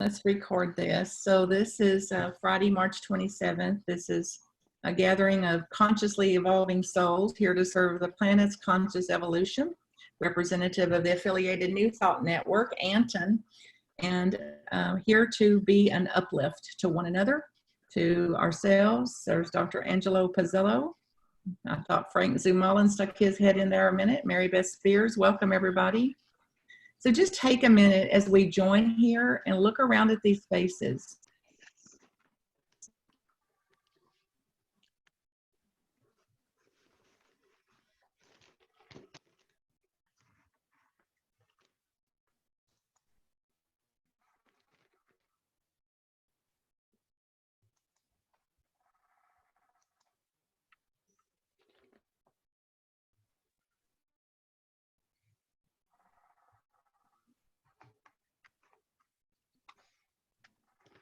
Let's record this. So this is Friday, March 27th. This is a gathering of consciously evolving souls here to serve the planet's conscious evolution, representative of the affiliated New Thought Network, ANTN, and here to be an uplift to one another, to ourselves. There's Dr. Angelo Pizzillo. I thought Frank Zumullen stuck his head in there a minute. Mary Beth Spears, welcome everybody. So just take a minute as we join here and look around at these faces.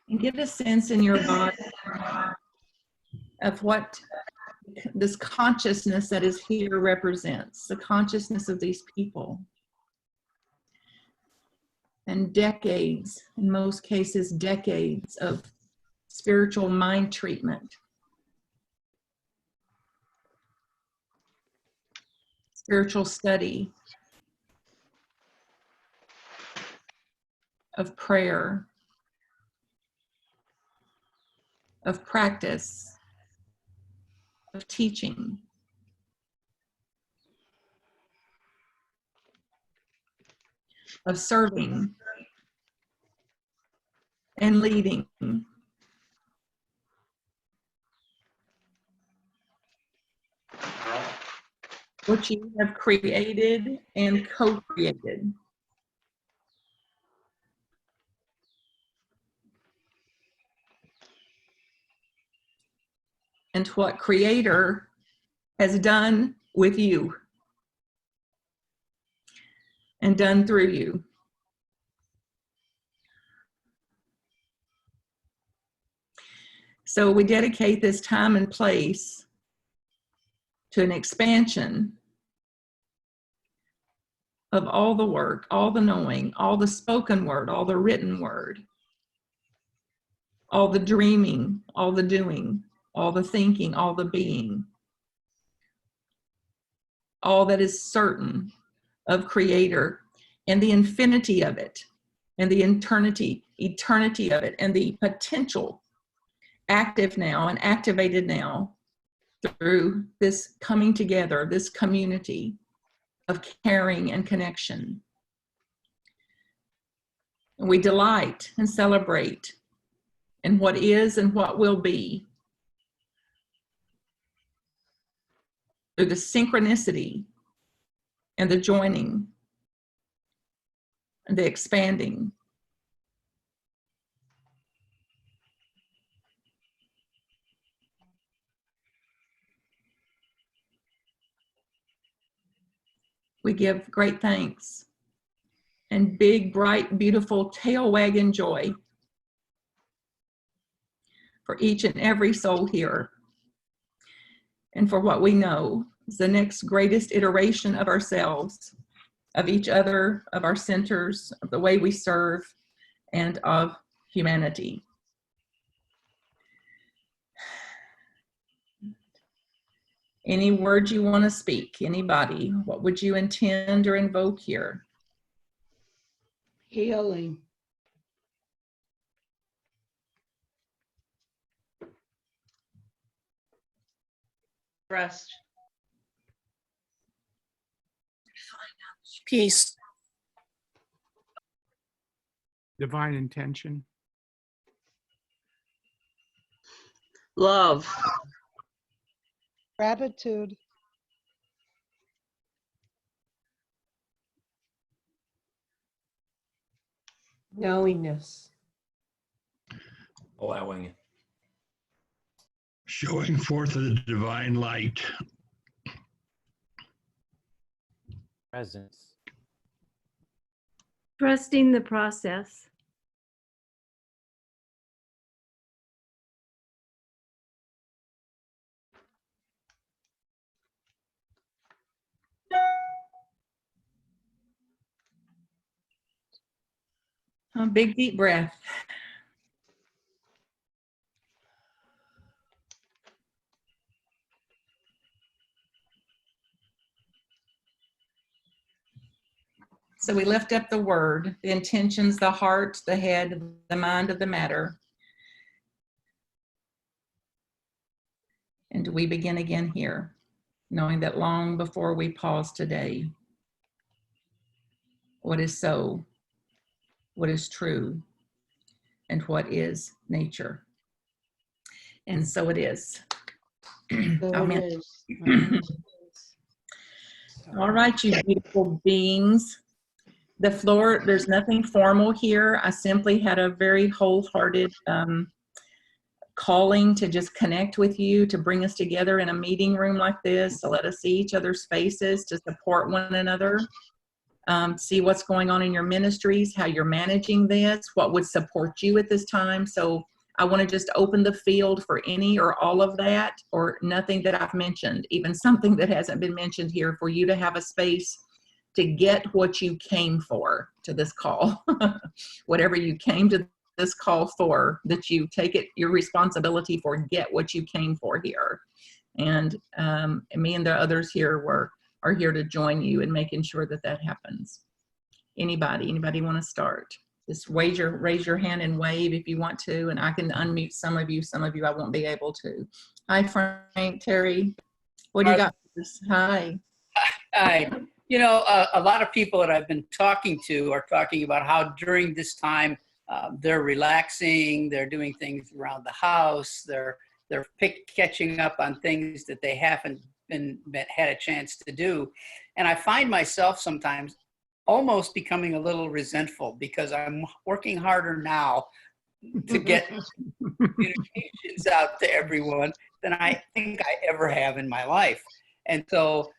And get a sense in your body of what this consciousness that is here represents, the consciousness of these people. And decades, in most cases, decades of spiritual mind treatment, spiritual study, of prayer, of practice, of teaching. Of serving and leading. What you have created and co-created. And what Creator has done with you and done through you. So we dedicate this time and place to an expansion of all the work, all the knowing, all the spoken word, all the written word, all the dreaming, all the doing, all the thinking, all the being, all that is certain of Creator and the infinity of it and the eternity of it and the potential active now and activated now through this coming together, this community of caring and connection. And we delight and celebrate in what is and what will be through the synchronicity and the joining and the expanding. We give great thanks and big, bright, beautiful tail wagging joy for each and every soul here and for what we know is the next greatest iteration of ourselves, of each other, of our centers, of the way we serve, and of humanity. Any words you want to speak, anybody, what would you intend or invoke here? Healing. Rest. Peace. Divine intention. Love. Gratitude. Knowingness. Allowing. Showing forth of the divine light. Presence. Trusting the process. A big deep breath. So we lift up the word, the intentions, the heart, the head, the mind of the matter. And we begin again here, knowing that long before we pause today, what is so, what is true, and what is nature. And so it is. Amen. All right, you beautiful beings. The floor, there's nothing formal here. I simply had a very wholehearted calling to just connect with you, to bring us together in a meeting room like this, to let us see each other's faces, to support one another, see what's going on in your ministries, how you're managing this, what would support you at this time. So I want to just open the field for any or all of that, or nothing that I've mentioned, even something that hasn't been mentioned here, for you to have a space to get what you came for to this call. Whatever you came to this call for, that you take it, your responsibility for, get what you came for here. And me and the others here are here to join you in making sure that that happens. Anybody want to start? Just raise your hand and wave if you want to, and I can unmute some of you I won't be able to. Hi, Frank, Terry, what do you got for us? Hi. Hi. You know, a lot of people that I've been talking to are talking about how during this time they're relaxing, they're doing things around the house, they're catching up on things that they haven't had a chance to do. And I find myself sometimes almost becoming a little resentful because I'm working harder now to get communications out to everyone than I think I ever have in my life. And so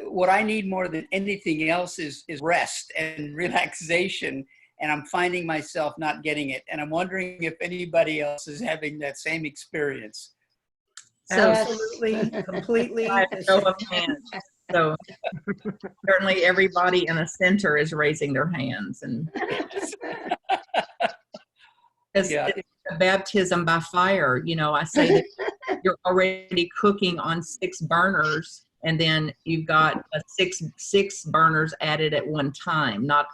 what I need more than anything else is rest and relaxation, and I'm finding myself not getting it. And I'm wondering if anybody else is having that same experience. Absolutely, completely. I have show of hands. So certainly everybody in the center is raising their hands, and it's a baptism by fire. You know, I say that you're already cooking on 6 burners, and then you've got six burners added at one time, not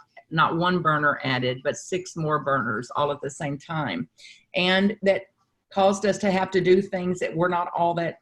one burner added, but 6 more burners all at the same time. And that caused us to have to do things that we're not all that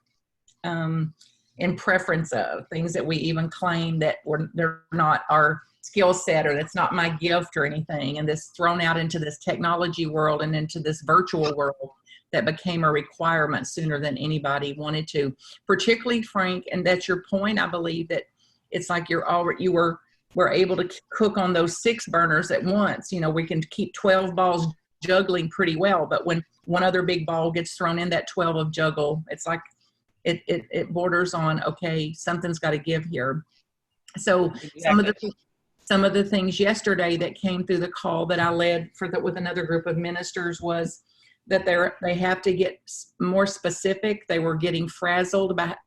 in preference of, things that we even claim that they're not our skill set, or that's not my gift or anything. And this thrown out into this technology world and into this virtual world that became a requirement sooner than anybody wanted to, particularly Frank. And that's your point. I believe that it's like we're able to cook on those 6 burners at once. You know, we can keep 12 balls juggling pretty well, but when one other big ball gets thrown in that 12 of juggle, it's like it borders on, okay, something's got to give here. So exactly. Some of the things yesterday that came through the call that I led with another group of ministers was that they have to get more specific. They were getting frazzled about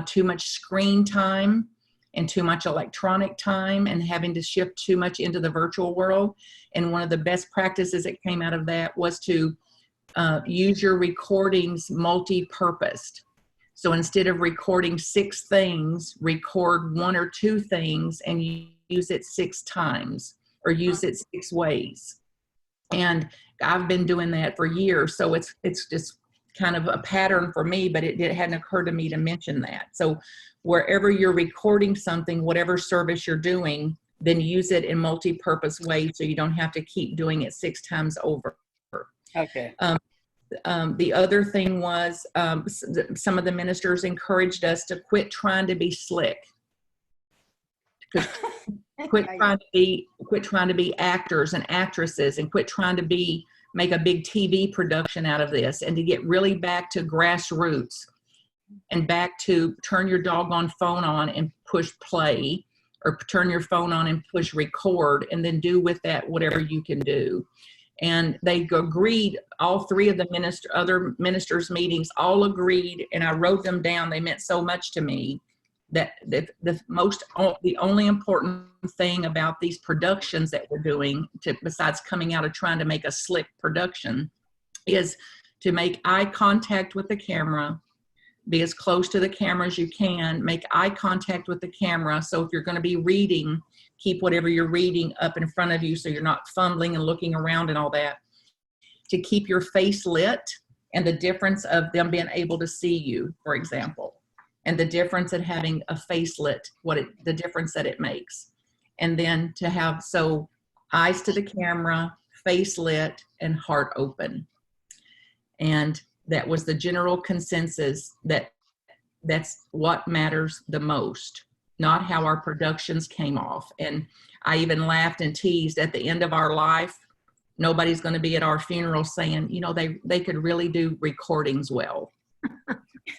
too much screen time and too much electronic time, and having to shift too much into the virtual world. And one of the best practices that came out of that was to use your recordings multi-purposed. So instead of recording 6 things, record 1 or 2 things and use it 6 times, or use it 6 ways. And I've been doing that for years. So it's just kind of a pattern for me, but it hadn't occurred to me to mention that. So wherever you're recording something, whatever service you're doing, then use it in multi-purpose ways so you don't have to keep doing it 6 times over. Okay. The other thing was some of the ministers encouraged us to quit trying to be slick. Quit trying to be actors and actresses, and quit trying to make a big TV production out of this, and to get really back to grassroots, and back to turn your doggone phone on and push play, or turn your phone on and push record, and then do with that whatever you can do. And they agreed, all 3 of the other ministers' meetings all agreed, and I wrote them down. They meant so much to me, that the only important thing about these productions that we're doing, besides coming out of trying to make a slick production, is to make eye contact with the camera, be as close to the camera as you can, make eye contact with the camera. So if you're going to be reading, keep whatever you're reading up in front of you so you're not fumbling and looking around and all that. To keep your face lit, and the difference of them being able to see you, for example, and the difference in having a face lit, the difference that it makes. And then to have, so eyes to the camera, face lit, and heart open. And that was the general consensus that that's what matters the most, not how our productions came off. And I even laughed and teased at the end of our life, nobody's going to be at our funeral saying, you know, they could really do recordings well.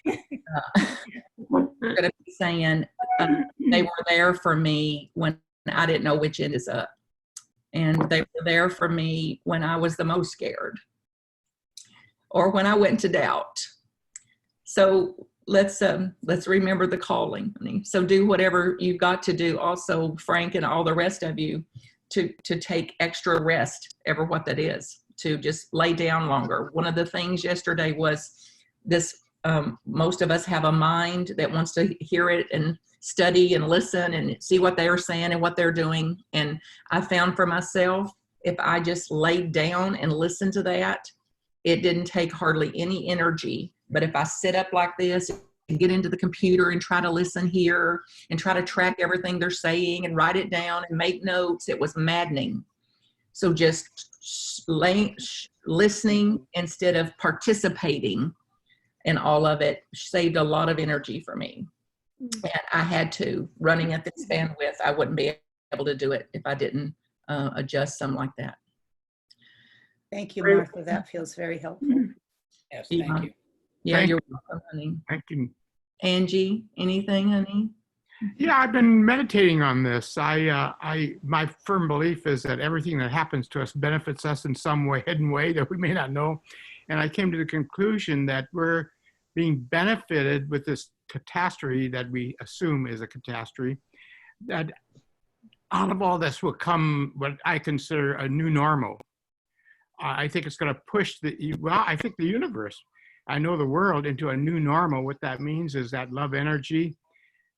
We're going to be saying they were there for me when I didn't know which end is up. And they were there for me when I was the most scared, or when I went to doubt. So let's remember the calling. So do whatever you've got to do. Also, Frank and all the rest of you, to take extra rest, ever what that is, to just lay down longer. One of the things yesterday was this, most of us have a mind that wants to hear it and study and listen and see what they are saying and what they're doing. And I found for myself, if I just laid down and listened to that, it didn't take hardly any energy. But if I sit up like this and get into the computer and try to listen here and try to track everything they're saying and write it down and make notes, it was maddening. So just listening instead of participating in all of it saved a lot of energy for me. And I had to, running at this bandwidth, I wouldn't be able to do it if I didn't adjust something like that. Thank you, Martha. That feels very helpful. Yes, thank you. Yeah, Thank you're welcome, honey. Thank you. Angie, anything, honey? Yeah, I've been meditating on this. My firm belief is that everything that happens to us benefits us in some way, hidden way that we may not know. And I came to the conclusion that we're being benefited with this catastrophe that we assume is a catastrophe, that out of all this will come what I consider a new normal. I think it's going to push I think the universe, I know the world, into a new normal. What that means is that love energy,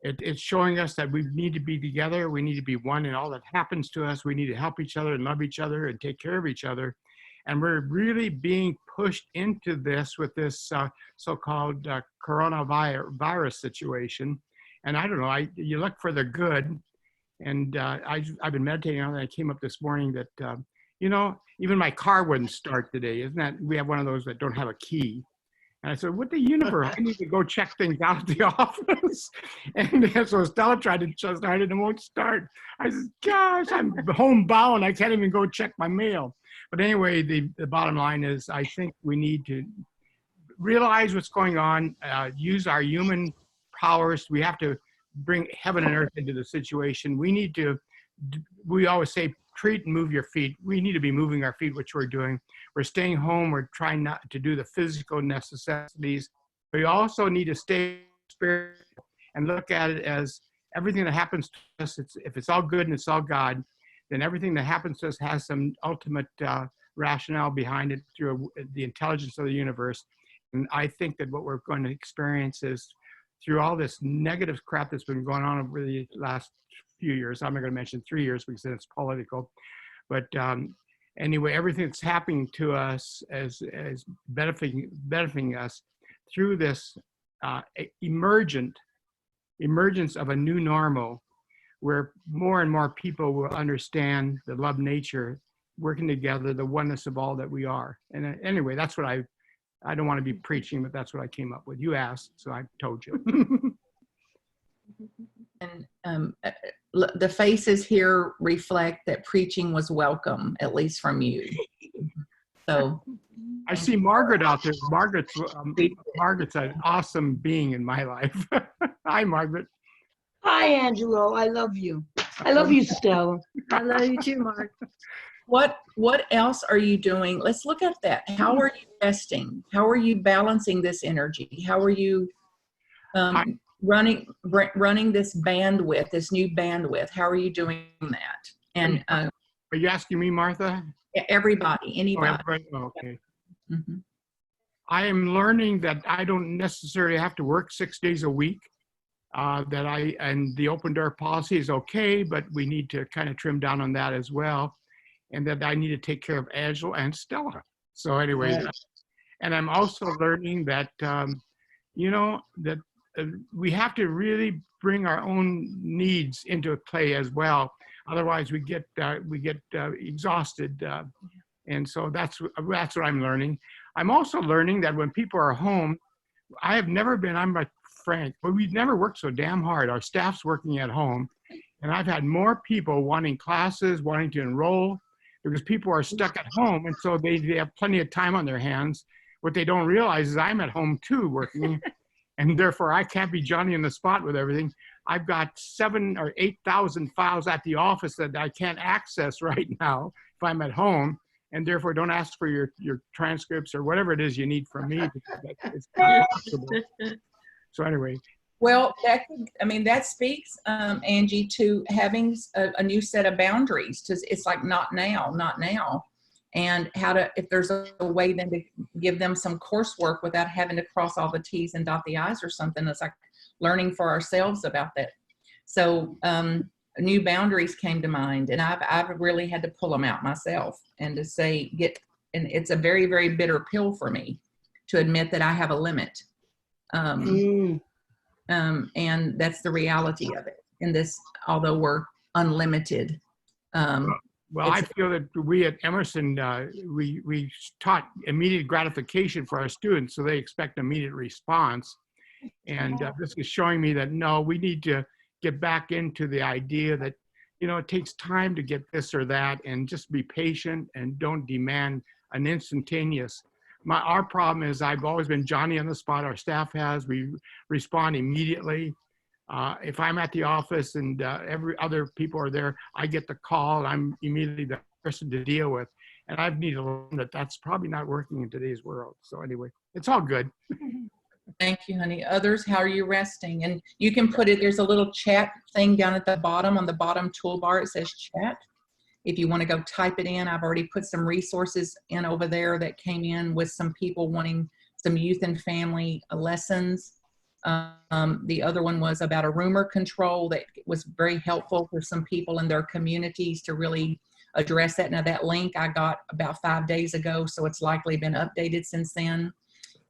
it's showing us that we need to be together. We need to be one in all that happens to us. We need to help each other and love each other and take care of each other. And we're really being pushed into this with this so-called coronavirus situation. And I don't know, you look for the good. And I've been meditating on it. I came up this morning that, you know, even my car wouldn't start today. Isn't that, we have one of those that don't have a key. And I said, what the universe? I need to go check things out at the office. And so Stella tried to start it and it won't start. I said, gosh, I'm homebound. I can't even go check my mail. But anyway, the bottom line is I think we need to realize what's going on, use our human powers. We have to bring heaven and earth into the situation. We need to, we always say, treat and move your feet. We need to be moving our feet, which we're doing. We're staying home. We're trying not to do the physical necessities. We also need to stay spiritual and look at it as everything that happens to us, if it's all good and it's all God, then everything that happens to us has some ultimate rationale behind it through the intelligence of the universe. And I think that what we're going to experience is through all this negative crap that's been going on over the last few years. I'm not going to mention 3 years because it's political, but anyway, everything that's happening to us as benefiting us through this emergence of a new normal, where more and more people will understand the love nature, working together, the oneness of all that we are. And anyway, that's what I don't want to be preaching, but that's what I came up with. You asked, so I told you. And the faces here reflect that preaching was welcome, at least from you. So I see Margaret out there. Margaret's an awesome being in my life. Hi, Margaret. Hi, Angelo. I love you. I love you, Stella. I love you too, Mark. what else are you doing? Let's look at that. How are you resting? How are you balancing this energy? How are you running this bandwidth, this new bandwidth. How are you doing that? And Are you asking me, Martha? everybody, Oh, anybody. everybody? Oh, okay. Mhm. I am learning that I don't necessarily have to work 6 days a week. And the open door policy is okay, but we need to kind of trim down on that as well. And that I need to take care of Angela and Stella. So anyway, and I'm also learning that, that we have to really bring our own needs into play as well. Otherwise we get exhausted. And so that's what I'm learning. I'm also learning that when people are home, I'm like Frank, but we've never worked so damn hard. Our staff's working at home, and I've had more people wanting classes, wanting to enroll, because people are stuck at home, and so they have plenty of time on their hands. What they don't realize is I'm at home too working, and therefore I can't be Johnny on the spot with everything. I've got 7,000 or 8,000 files at the office that I can't access right now if I'm at home. And therefore, don't ask for your transcripts or whatever it is you need from me. It's not possible. So anyway. Well, that speaks, Angie, to having a new set of boundaries. It's like not now, not now. And if there's a way then to give them some coursework without having to cross all the T's and dot the I's or something. That's like learning for ourselves about that. So new boundaries came to mind, and I've really had to pull them out myself and to say, and it's a very, very bitter pill for me to admit that I have a limit. And that's the reality of it in this, although we're unlimited. Well, I feel that we at Emerson, we taught immediate gratification for our students, so they expect immediate response. And this is showing me that, no, we need to get back into the idea that, it takes time to get this or that, and just be patient and don't demand an instantaneous. Our problem is I've always been Johnny on the spot. Our staff has. We respond immediately. If I'm at the office and every other people are there, I get the call. And I'm immediately the person to deal with. And I've needed to learn that that's probably not working in today's world. So anyway, it's all good. Thank you, honey. Others, how are you resting? And you can put it, there's a little chat thing down at the bottom, on the bottom toolbar. It says chat. If you want to go type it in, I've already put some resources in over there that came in with some people wanting some youth and family lessons. The other one was about a rumor control that was very helpful for some people in their communities to really address that. Now that link I got about 5 days ago, so it's likely been updated since then.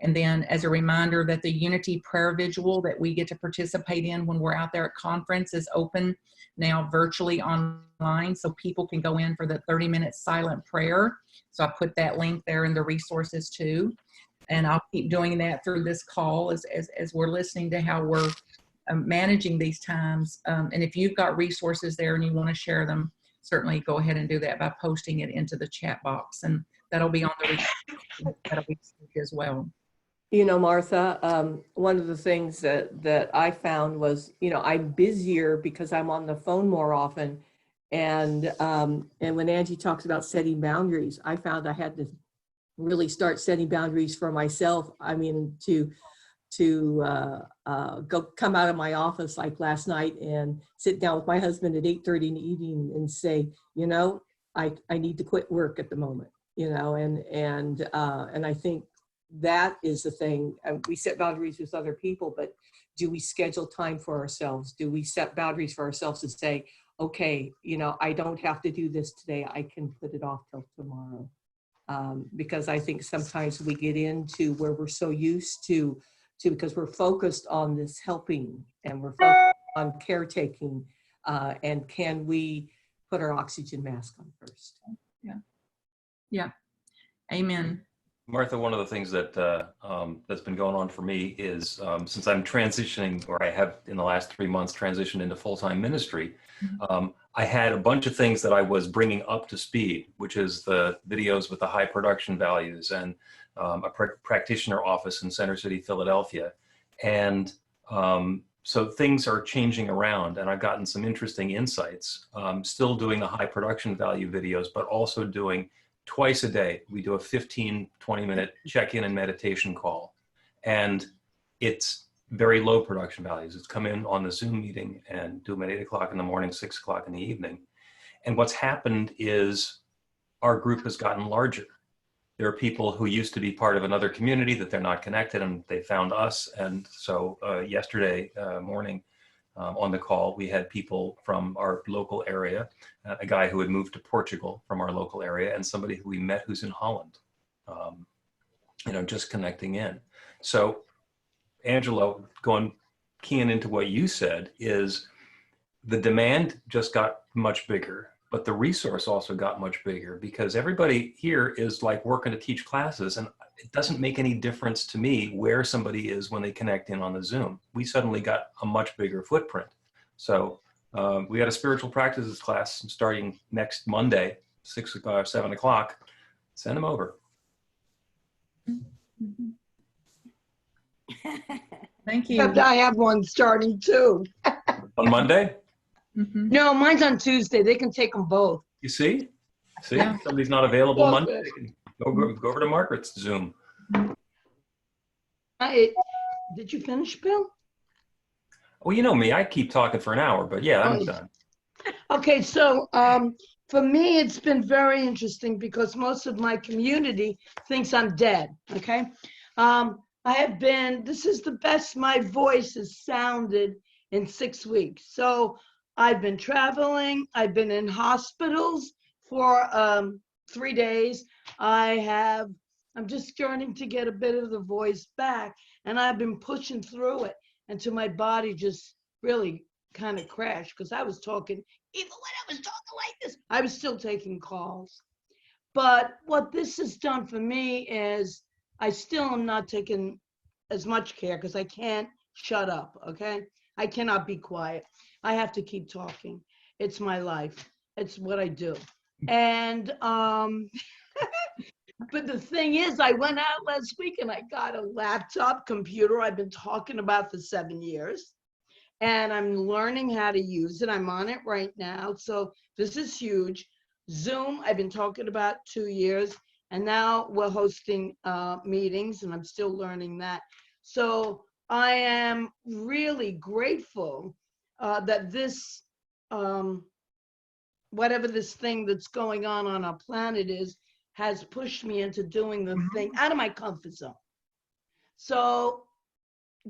And then as a reminder that the Unity Prayer Vigil that we get to participate in when we're out there at conference is open now virtually online, so people can go in for the 30-minute silent prayer. So I put that link there in the resources too. And I'll keep doing that through this call as we're listening to how we're managing these times. And if you've got resources there and you want to share them, certainly go ahead and do that by posting it into the chat box. And that'll be on the that'll be as well. Martha, one of the things that I found was, I'm busier because I'm on the phone more often. And when Angie talks about setting boundaries, I found I had to really start setting boundaries for myself. I mean, to come out of my office like last night and sit down with my husband at 8:30 in the evening and say, I need to quit work at the moment, and I think that is the thing. We set boundaries with other people, but do we schedule time for ourselves? Do we set boundaries for ourselves and say, okay, I don't have to do this today. I can put it off till tomorrow. Because I think sometimes we get into where we're so used to because we're focused on this helping and we're focused on caretaking. And can we put our oxygen mask on first? Yeah. Amen. Martha, one of the things that that's been going on for me is since I'm transitioning, or I have in the last 3 months transitioned into full-time ministry, I had a bunch of things that I was bringing up to speed, which is the videos with the high production values and a practitioner office in Center City, Philadelphia. And so things are changing around, and I've gotten some interesting insights. Still doing the high production value videos, but also doing twice a day. We do a 15-20 minute check-in and meditation call. And it's very low production values. It's come in on the Zoom meeting and do them at 8 o'clock in the morning, 6 o'clock in the evening. And what's happened is our group has gotten larger. There are people who used to be part of another community that they're not connected, and they found us. And so yesterday morning on the call, we had people from our local area, a guy who had moved to Portugal from our local area, and somebody who we met who's in Holland, just connecting in. So Angelo, keying into what you said, is the demand just got much bigger, but the resource also got much bigger, because everybody here is like working to teach classes, and it doesn't make any difference to me where somebody is when they connect in on the Zoom. We suddenly got a much bigger footprint. So we got a spiritual practices class starting next Monday, 7 o'clock. Send them over. Thank you. Except I have one starting too. On Monday? Mhm. No, mine's on Tuesday. They can take them both. You see? Yeah. Somebody's not available Well, Monday. They can go over to Margaret's Zoom. Did you finish, Bill? Well, you know me, I keep talking for an hour, but yeah, I'm Oh. done. Okay, so for me, it's been very interesting because most of my community thinks I'm dead, okay? This is the best my voice has sounded in 6 weeks. So I've been traveling, I've been in hospitals for 3 days. I'm just starting to get a bit of the voice back, and I've been pushing through it until my body just really kind of crashed, because I was talking, even when I was talking like this, I was still taking calls. But what this has done for me is I still am not taking as much care because I can't shut up, okay? I cannot be quiet. I have to keep talking. It's my life. It's what I do. And but the thing is, I went out last week and I got a laptop computer I've been talking about for 7 years. And I'm learning how to use it. I'm on it right now. So this is huge. Zoom, I've been talking about 2 years. And now we're hosting meetings, and I'm still learning that. So I am really grateful that this, whatever this thing that's going on our planet is, has pushed me into doing the thing out of my comfort zone. So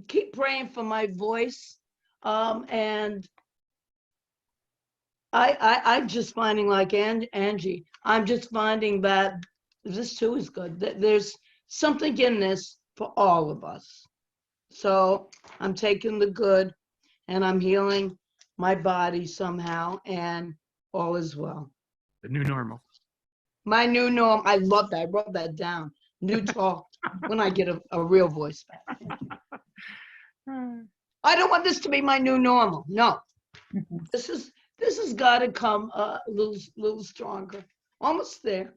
keep praying for my voice. And I'm just finding, like Angie, I'm just finding that this too is good. There's something in this for all of us. So I'm taking the good and I'm healing my body somehow, and all is well. The new normal. My new norm, I love that. I wrote that down. New talk when I get a real voice back. I don't want this to be my new normal. No, this has got to come a little stronger. Almost there.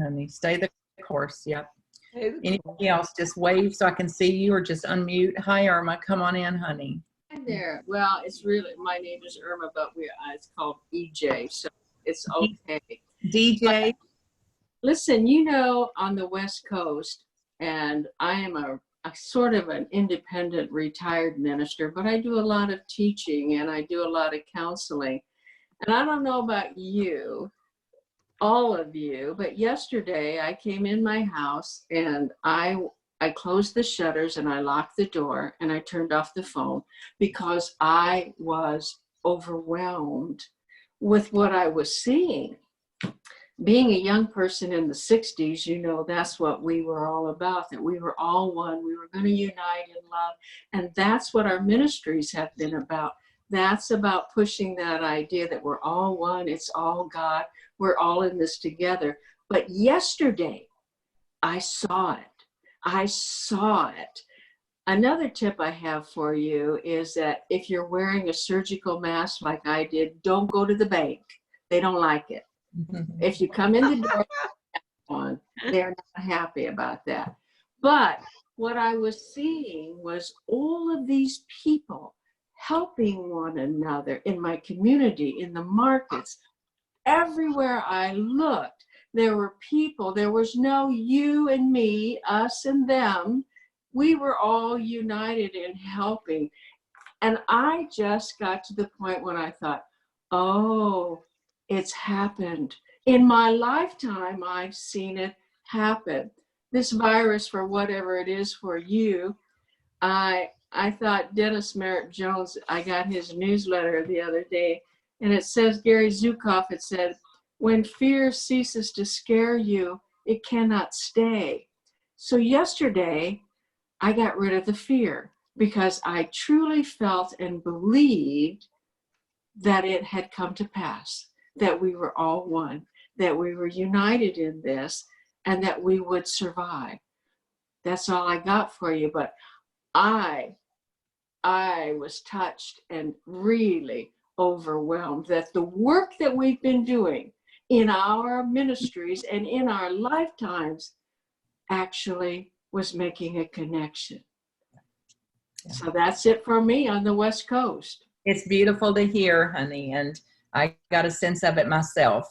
Honey, stay the course. Yep. Hey, the Anybody else? Just wave so I can see you, or just unmute. Hi, Irma. Come on in, honey. Hi there. Well, it's really, my name is Irma, but it's called EJ, so it's okay. DJ. Listen, on the West Coast, and I am a sort of an independent retired minister, but I do a lot of teaching and I do a lot of counseling. And I don't know about you, all of you, but yesterday I came in my house and I closed the shutters and I locked the door and I turned off the phone because I was overwhelmed with what I was seeing. Being a young person in the 60s, that's what we were all about, that we were all one. We were going to unite in love. And that's what our ministries have been about. That's about pushing that idea that we're all one. It's all God. We're all in this together. But yesterday, I saw it. I saw it. Another tip I have for you is that if you're wearing a surgical mask like I did, don't go to the bank. They don't like it. If you come in the door on, they're not happy about that. But what I was seeing was all of these people helping one another in my community, in the markets. Everywhere I looked, there were people. There was no you and me, us and them. we were all united in helping. And I just got to the point when I thought, oh, it's happened. In my lifetime, I've seen it happen. This virus, for whatever it is for you, I thought Dennis Merritt Jones, I got his newsletter the other day, and it says, Gary Zukav, it said, when fear ceases to scare you, it cannot stay. So yesterday, I got rid of the fear because I truly felt and believed that it had come to pass, that we were all one, that we were united in this, and that we would survive. That's all I got for you. But I was touched and really overwhelmed that the work that we've been doing in our ministries and in our lifetimes actually was making a connection. Yeah. So that's it for me on the West Coast. It's beautiful to hear, honey, and I got a sense of it myself.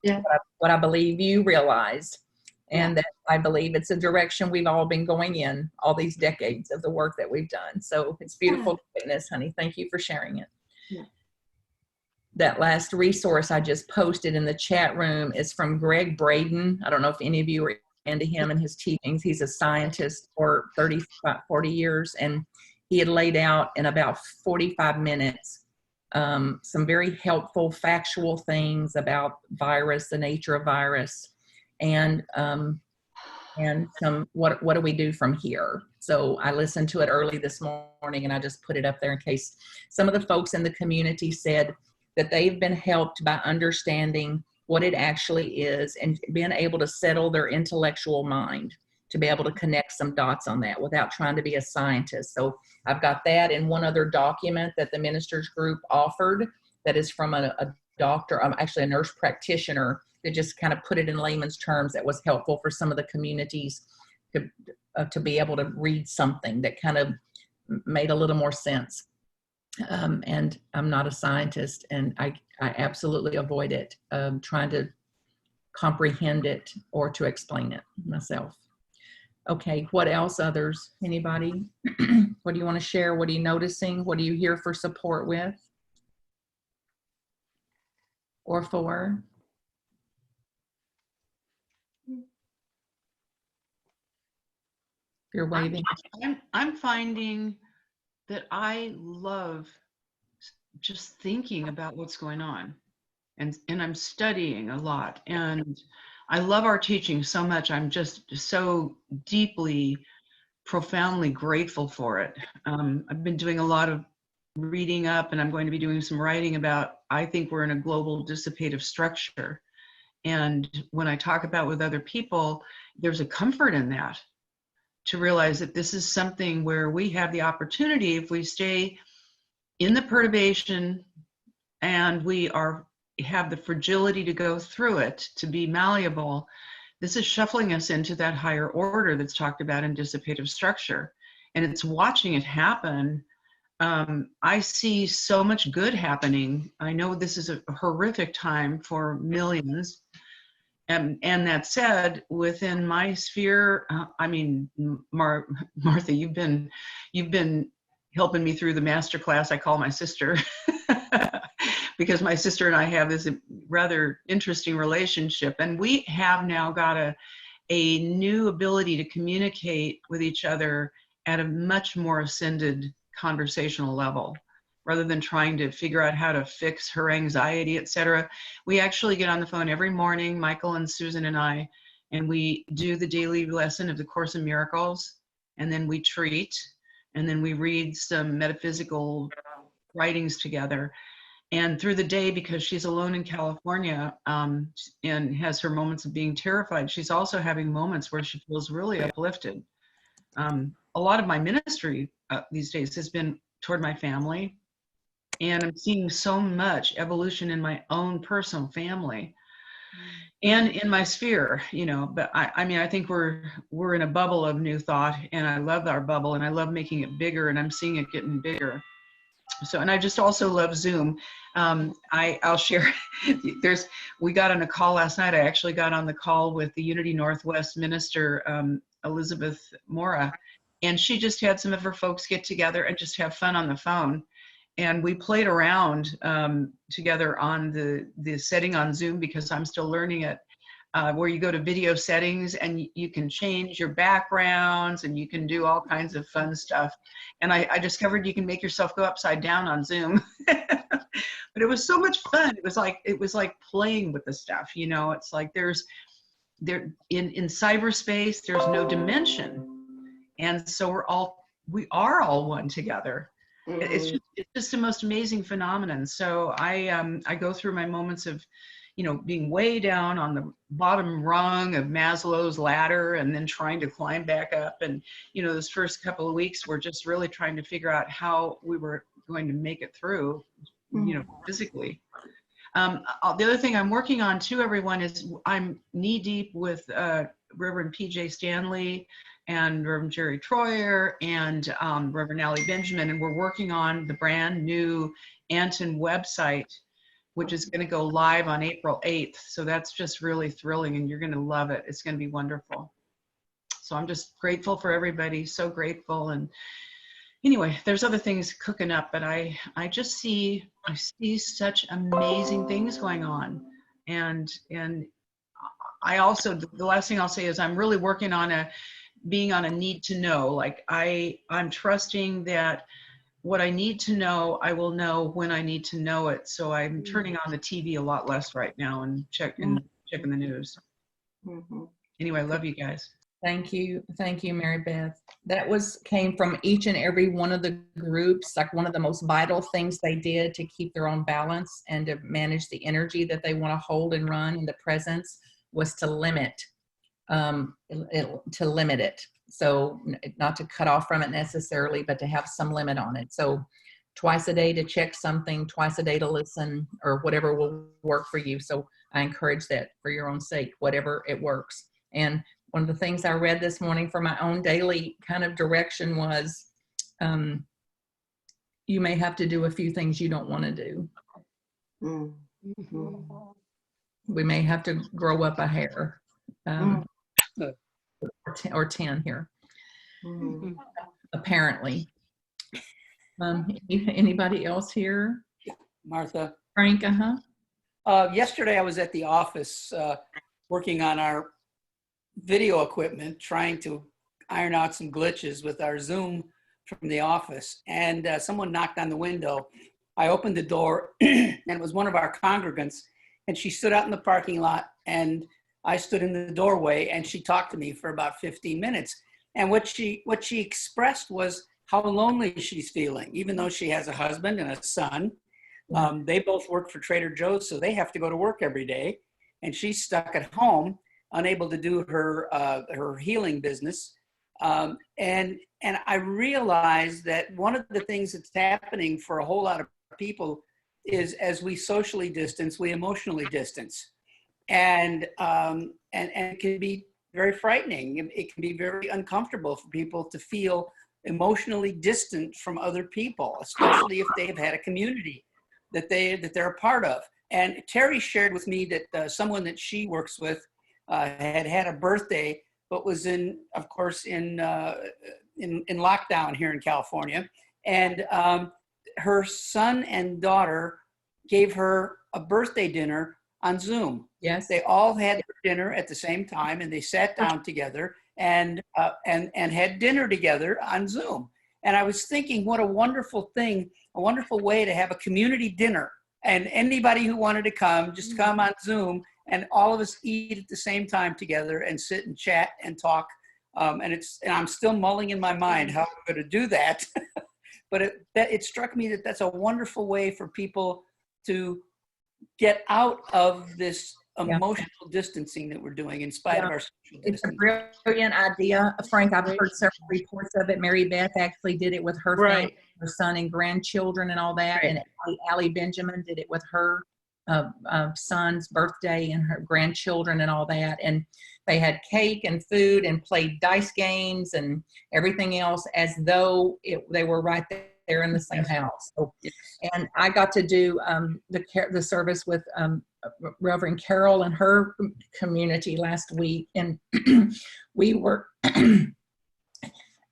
Yeah. What I believe you realized, and that I believe it's a direction we've all been going in all these decades of the work that we've done. So it's beautiful to witness, honey. Thank you for sharing it. Yeah. That last resource I just posted in the chat room is from Greg Braden. I don't know if any of you are into him and his teachings. He's a scientist for 40 years, and he had laid out in about 45 minutes some very helpful factual things about virus, the nature of virus, and some what do we do from here. So I listened to it early this morning, and I just put it up there in case some of the folks in the community said that they've been helped by understanding what it actually is and being able to settle their intellectual mind to be able to connect some dots on that without trying to be a scientist. So I've got that in one other document that the ministers group offered that is from a doctor, actually a nurse practitioner, that just kind of put it in layman's terms that was helpful for some of the communities to be able to read something that kind of made a little more sense. And I'm not a scientist, and I absolutely avoid it, trying to comprehend it or to explain it myself. Okay, what else, others? Anybody? What do you want to share? What are you noticing? What are you here for support with? Or for? You're waving. I'm finding that I love just thinking about what's going on, and I'm studying a lot, and I love our teaching so much. I'm just so deeply, profoundly grateful for it. I've been doing a lot of reading up, and I'm going to be doing some writing about, I think we're in a global dissipative structure. And when I talk about with other people, there's a comfort in that, to realize that this is something where we have the opportunity, if we stay in the perturbation and we have the fragility to go through it, to be malleable, this is shuffling us into that higher order that's talked about in dissipative structure. And it's watching it happen. I see so much good happening. I know this is a horrific time for millions. And that said, within my sphere, I mean, Martha, you've been helping me through the master class I call my sister, because my sister and I have this rather interesting relationship, and we have now got a new ability to communicate with each other at a much more ascended conversational level. Rather than trying to figure out how to fix her anxiety, etc. We actually get on the phone every morning, Michael and Susan and I, and we do the daily lesson of the Course in Miracles, and then we treat, and then we read some metaphysical writings together. And through the day, because she's alone in California and has her moments of being terrified, she's also having moments where she feels really uplifted. A lot of my ministry these days has been toward my family. And I'm seeing so much evolution in my own personal family and in my sphere, you know, but I mean, I think we're in a bubble of new thought, and I love our bubble, and I love making it bigger, and I'm seeing it getting bigger. So, and I just also love Zoom. I'll share, we got on a call last night. I actually got on the call with the Unity Northwest minister, Elizabeth Mora, And she just had some of her folks get together and just have fun on the phone. And we played around together on the setting on Zoom, because I'm still learning it, where you go to video settings and you can change your backgrounds and you can do all kinds of fun stuff. And I discovered you can make yourself go upside down on Zoom. But it was so much fun. It was like playing with the stuff, you know. It's like in cyberspace, there's no dimension. And so we are all one together. It's just the most amazing phenomenon. So I go through my moments of, you know, being way down on the bottom rung of Maslow's ladder and then trying to climb back up. And, you know, this first couple of weeks, we're just really trying to figure out how we were going to make it through, you know, physically. The other thing I'm working on too, everyone, is I'm knee deep with Reverend PJ Stanley and Reverend Jerry Troyer and Reverend Allie Benjamin, and we're working on the brand new ANTN website, which is going to go live on April 8th. So that's just really thrilling, and you're going to love it. It's going to be wonderful. So I'm just grateful for everybody, so grateful. And anyway, there's other things cooking up, but I see such amazing things going on. And I also, the last thing I'll say is I'm really working on being on a need to know. Like I'm trusting that what I need to know, I will know when I need to know it. So I'm turning on the TV a lot less right now and checking the news. Anyway, I love you guys. Thank you, Mary Beth. That came from each and every one of the groups. Like, one of the most vital things they did to keep their own balance and to manage the energy that they want to hold and run in the presence was to limit it. So not to cut off from it necessarily, but to have some limit on it. So twice a day to check something, twice a day to listen, or whatever will work for you. So I encourage that for your own sake, whatever it works. And one of the things I read this morning for my own daily kind of direction was, you may have to do a few things you don't want to do. We may have to grow up a hair. Or 10 here, apparently. Anybody else here? Martha. Frank, Yesterday I was at the office working on our video equipment, trying to iron out some glitches with our Zoom from the office. And someone knocked on the window. I opened the door and it was one of our congregants. And she stood out in the parking lot, and I stood in the doorway, and she talked to me for about 15 minutes. And what she expressed was how lonely she's feeling, even though she has a husband and a son. They both work for Trader Joe's, so they have to go to work every day. And she's stuck at home, unable to do her healing business. And I realized that one of the things that's happening for a whole lot of people is, as we socially distance, we emotionally distance. And it can be very frightening. It can be very uncomfortable for people to feel emotionally distant from other people, especially if they've had a community that they're a part of. And Terry shared with me that someone that she works with had a birthday, but was of course, in lockdown here in California. And her son and daughter gave her a birthday dinner on Zoom. Yes. They all had dinner at the same time, and they sat down together and had dinner together on Zoom. And I was thinking, what a wonderful thing, a wonderful way to have a community dinner. And anybody who wanted to come, just come on Zoom, and all of us eat at the same time together and sit and chat and talk. And I'm still mulling in my mind how I'm going to do that. But it struck me that that's a wonderful way for people to get out of this emotional distancing that we're doing in spite of our social distancing. It's a brilliant idea, Frank. I've heard several reports of it. Mary Beth actually did it with her family, her son and grandchildren and all that. And Allie Benjamin did it with her son's birthday and her grandchildren and all that. And they had cake and food and played dice games and everything else as though they were right there in the same house. So, and I got to do the service with Reverend Carol and her community last week, and we were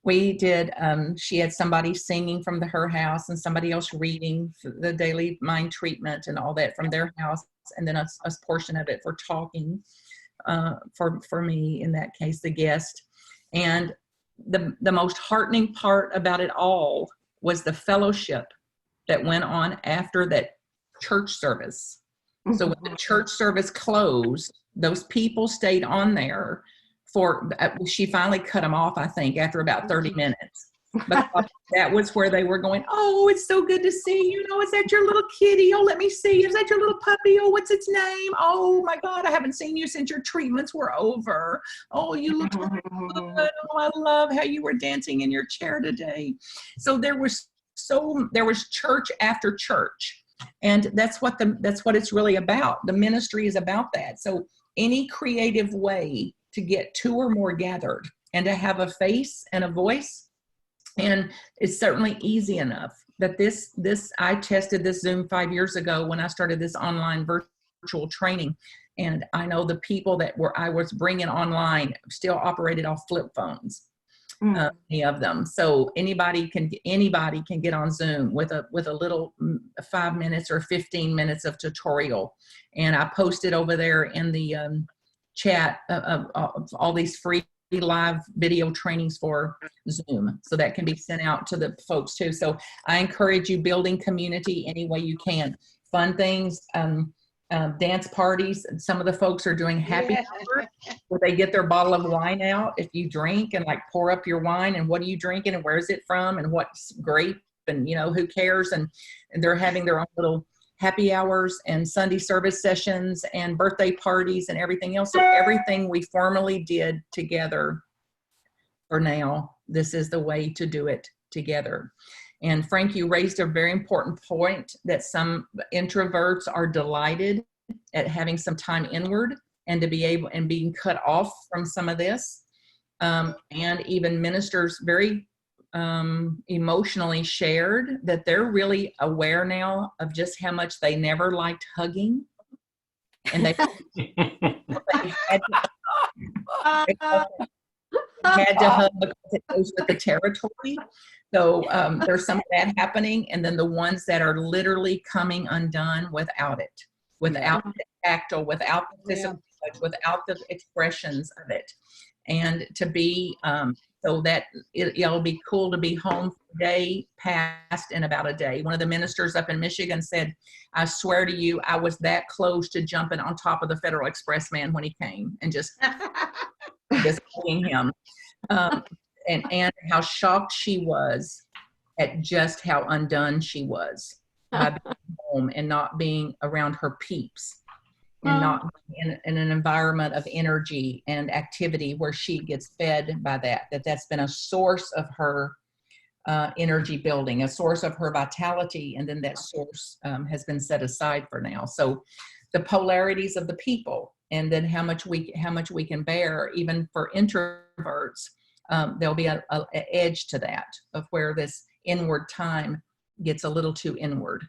We did, she had somebody singing from her house and somebody else reading the daily mind treatment and all that from their house. And then a portion of it for talking for me, in that case, the guest. And the most heartening part about it all was the fellowship that went on after that church service. So when the church service closed, those people stayed on there for, she finally cut them off, I think, after about 30 minutes. But that was where they were going, oh, it's so good to see you. Oh, is that your little kitty? Oh, let me see. Is that your little puppy? Oh, what's its name? Oh, my God, I haven't seen you since your treatments were over. Oh, you look so good. Oh, I love how you were dancing in your chair today. So there was church after church. And that's what it's really about. The ministry is about that. So any creative way to get two or more gathered and to have a face and a voice. And it's certainly easy enough that I tested this Zoom 5 years ago when I started this online virtual training. And I know the people that I was bringing online still operated off flip phones, many of them. So anybody can get on Zoom with a little 5 minutes or 15 minutes of tutorial. And I posted over there in the chat of all these free live video trainings for Zoom, so that can be sent out to the folks too. So I encourage you, building community any way you can. Fun things, dance parties. Some of the folks are doing happy hour where they get their bottle of wine out. If you drink and like pour up your wine, and what are you drinking and where is it from and what's grape, and who cares, and they're having their own little happy hours and Sunday service sessions and birthday parties and everything else. So everything we formally did together, for now, this is the way to do it together. And Frank, you raised a very important point that some introverts are delighted at having some time inward and to be able and being cut off from some of this. And even ministers very emotionally shared that they're really aware now of just how much they never liked hugging, and they had to hug because it goes with the territory. So there's some of that happening, and then the ones that are literally coming undone without it, without the tactile, without the physical touch, without the expressions of it, and to be so that it'll be cool to be home for a day, past in about a day. One of the ministers up in Michigan said, I swear to you, I was that close to jumping on top of the Federal Express man when he came and just hugging him. And how shocked she was at just how undone she was by being home and not being around her peeps. And not in an environment of energy and activity where she gets fed by that's been a source of her energy building, a source of her vitality, and then that source has been set aside for now. So the polarities of the people, and then how much we can bear, even for introverts, there'll be an edge to that, of where this inward time gets a little too inward.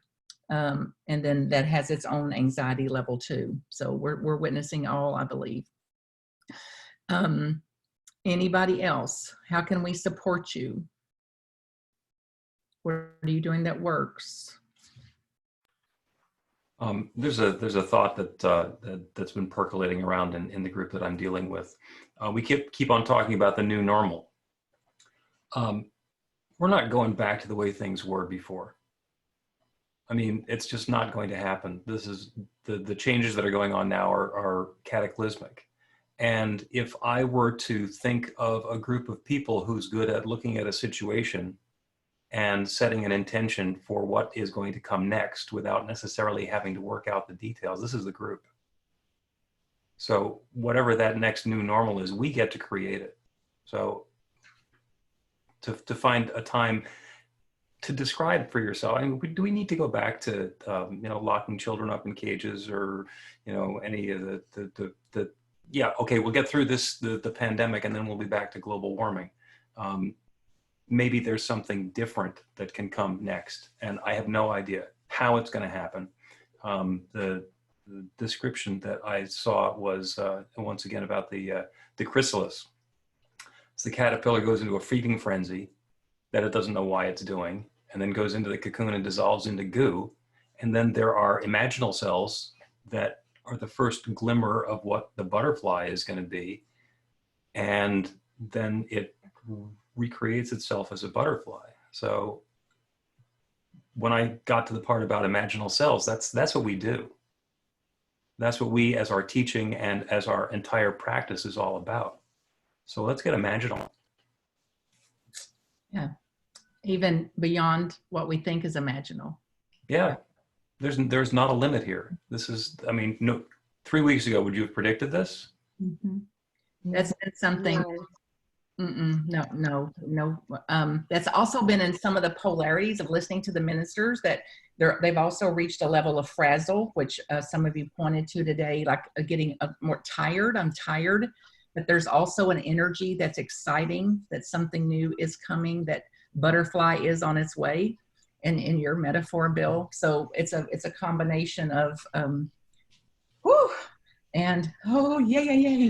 And then that has its own anxiety level too. So we're witnessing all, I believe. Anybody else? How can we support you? What are you doing that works? There's a thought that's been percolating around in the group that I'm dealing with. We keep on talking about the new normal. We're not going back to the way things were before. I mean, it's just not going to happen. This is the changes that are going on now are cataclysmic. And if I were to think of a group of people who's good at looking at a situation and setting an intention for what is going to come next without necessarily having to work out the details, this is the group. So whatever that next new normal is, we get to create it. So to find a time to describe for yourself. I mean, do we need to go back to locking children up in cages, or any of the yeah, okay, we'll get through the pandemic and then we'll be back to global warming. Maybe there's something different that can come next, and I have no idea how it's going to happen. The description that I saw was once again about the chrysalis. So the caterpillar goes into a feeding frenzy that it doesn't know why it's doing, and then goes into the cocoon and dissolves into goo. And then there are imaginal cells that are the first glimmer of what the butterfly is going to be. And then it recreates itself as a butterfly. So when I got to the part about imaginal cells, that's what we do. That's what we, as our teaching and as our entire practice, is all about. So let's get imaginal. Yeah. Even beyond what we think is imaginal. Yeah. There's not a limit here. This is, I mean, no, 3 weeks ago, would you have predicted this? That's been something. No. That's also been in some of the polarities of listening to the ministers, that they've also reached a level of frazzle, which some of you pointed to today, like getting more tired. I'm tired, but there's also an energy that's exciting, that something new is coming, that butterfly is on its way, in your metaphor, Bill. So it's a combination of whew, and oh yay.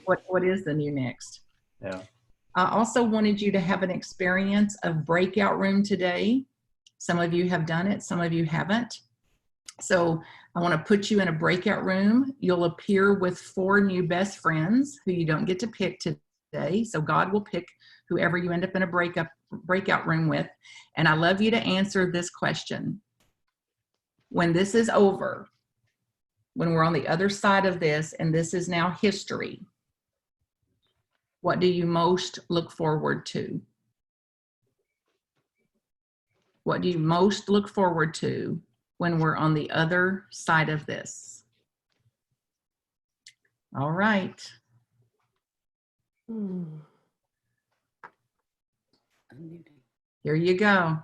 What is the new next? Yeah. I also wanted you to have an experience of breakout room today. Some of you have done it, some of you haven't. So I want to put you in a breakout room. You'll appear with 4 new best friends who you don't get to pick today. So God will pick whoever you end up in a breakout room with. And I love you to answer this question. When this is over, when we're on the other side of this, and this is now history, what do you most look forward to? What do you most look forward to when we're on the other side of this? All right. Here you go.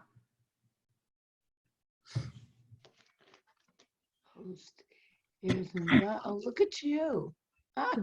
Host is not, oh, look at you. Ah.